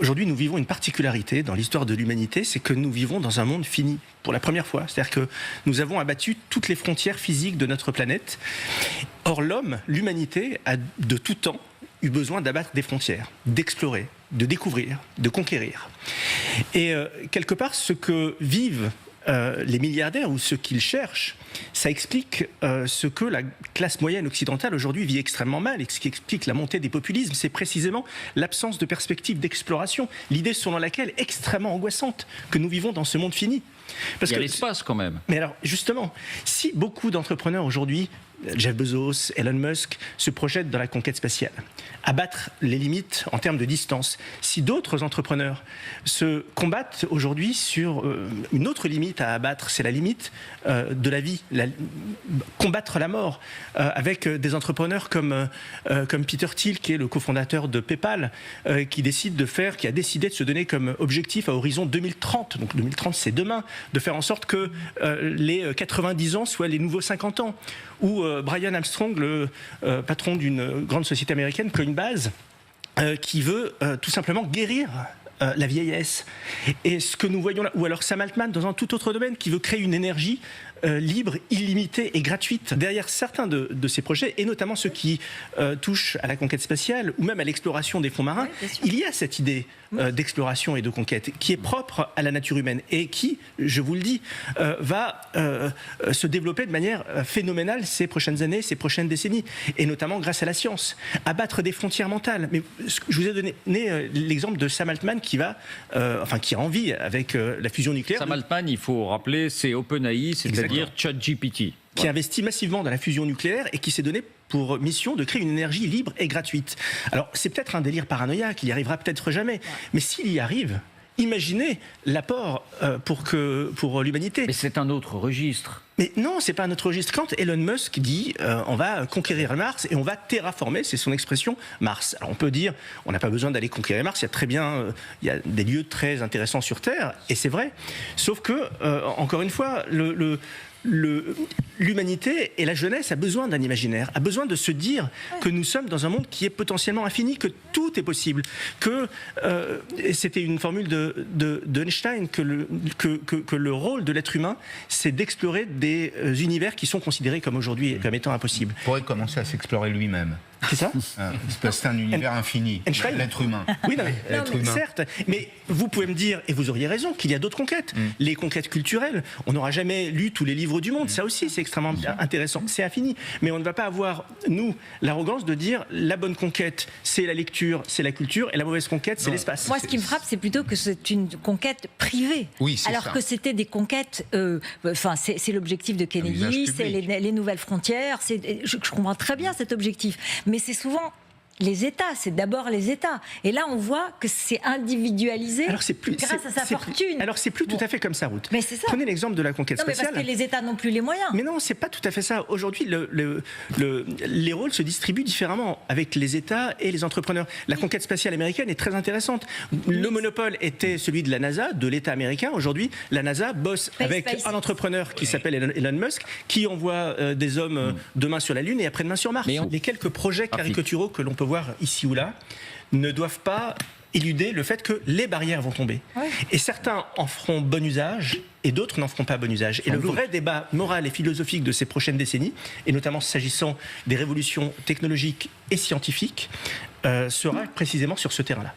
Aujourd'hui, nous vivons une particularité dans l'histoire de l'humanité, c'est que nous vivons dans un monde fini, pour la première fois. C'est-à-dire que nous avons abattu toutes les frontières physiques de notre planète. Or, l'homme, l'humanité, a de tout temps eu besoin d'abattre des frontières, d'explorer, de découvrir, de conquérir. Et quelque part, ce que vivent les milliardaires ou ce qu'ils cherchent, ça explique ce que la classe moyenne occidentale aujourd'hui vit extrêmement mal et ce qui explique la montée des populismes, c'est précisément l'absence de perspective d'exploration, l'idée selon laquelle extrêmement angoissante que nous vivons dans ce monde fini. Parce Il y a l'espace quand même. Mais alors justement, si beaucoup d'entrepreneurs aujourd'hui, Jeff Bezos, Elon Musk, se projettent dans la conquête spatiale, abattre les limites en termes de distance. Si d'autres entrepreneurs se combattent aujourd'hui sur une autre limite à abattre, c'est la limite de la vie, combattre la mort, avec des entrepreneurs comme Peter Thiel, qui est le cofondateur de PayPal, qui a décidé de se donner comme objectif à horizon 2030, donc 2030 c'est demain, de faire en sorte que les 90 ans soient les nouveaux 50 ans, ou Brian Armstrong, le patron d'une grande société américaine, Coinbase, qui veut tout simplement guérir la vieillesse. Et ce que nous voyons là, ou alors Sam Altman dans un tout autre domaine, qui veut créer une énergie libre, illimitée et gratuite. Derrière certains de ces projets, et notamment ceux qui touchent à la conquête spatiale ou même à l'exploration des fonds marins, il y a cette idée d'exploration et de conquête qui est propre à la nature humaine et qui, je vous le dis, va se développer de manière phénoménale ces prochaines années, ces prochaines décennies, et notamment grâce à la science. Abattre des frontières mentales. Mais je vous ai donné l'exemple de Sam Altman qui a envie avec la fusion nucléaire. Sam Altman, il faut rappeler, c'est OpenAI, c'est-à-dire ChatGPT. Qui investit massivement dans la fusion nucléaire et qui s'est donné pour mission de créer une énergie libre et gratuite. Alors, c'est peut-être un délire paranoïaque, il n'y arrivera peut-être jamais, mais s'il y arrive, imaginez l'apport pour l'humanité. Mais c'est un autre registre. Mais non, c'est pas un autre registre. Quand Elon Musk dit on va conquérir Mars et on va terraformer, c'est son expression, Mars. Alors on peut dire on n'a pas besoin d'aller conquérir Mars, il y a des lieux très intéressants sur Terre, et c'est vrai. Sauf que, encore une fois, l'humanité et la jeunesse a besoin d'un imaginaire, a besoin de se dire que nous sommes dans un monde qui est potentiellement infini, que tout est possible, que c'était une formule d'Einstein, que le rôle de l'être humain, c'est d'explorer des univers qui sont considérés comme aujourd'hui comme étant impossibles. Il pourrait commencer à s'explorer lui-même. C'est ça ? C'est un univers infini, l'être humain. Oui, certes, mais vous pouvez me dire, et vous auriez raison, qu'il y a d'autres conquêtes. Les conquêtes culturelles, on n'aura jamais lu tous les livres du monde, ça aussi c'est extrêmement intéressant, c'est infini. Mais on ne va pas avoir, nous, l'arrogance de dire la bonne conquête, c'est la lecture, c'est la culture, et la mauvaise conquête, c'est l'espace. Moi, ce qui me frappe, c'est plutôt que c'est une conquête privée. Oui, alors ça. Que c'était des conquêtes, c'est l'objectif de Kennedy, c'est les nouvelles frontières, je comprends très bien cet objectif. Mais c'est souvent les États, c'est d'abord les États. Et là, on voit que c'est individualisé grâce à sa fortune. Alors, c'est plus tout à fait comme ça, Ruth. Mais c'est ça. Prenez l'exemple de la conquête spatiale. Mais parce que les États n'ont plus les moyens. Mais non, c'est pas tout à fait ça. Aujourd'hui, les rôles se distribuent différemment avec les États et les entrepreneurs. La conquête spatiale américaine est très intéressante. Le monopole était celui de la NASA, de l'État américain. Aujourd'hui, la NASA bosse avec un entrepreneur qui s'appelle Elon Musk, qui envoie des hommes demain sur la Lune et après-demain sur Mars. Les quelques projets caricaturaux que l'on peut voir ici ou là ne doivent pas éluder le fait que les barrières vont tomber. Et certains en feront bon usage et d'autres n'en feront pas bon usage. Et le vrai débat moral et philosophique de ces prochaines décennies, et notamment s'agissant des révolutions technologiques et scientifiques, sera précisément sur ce terrain-là.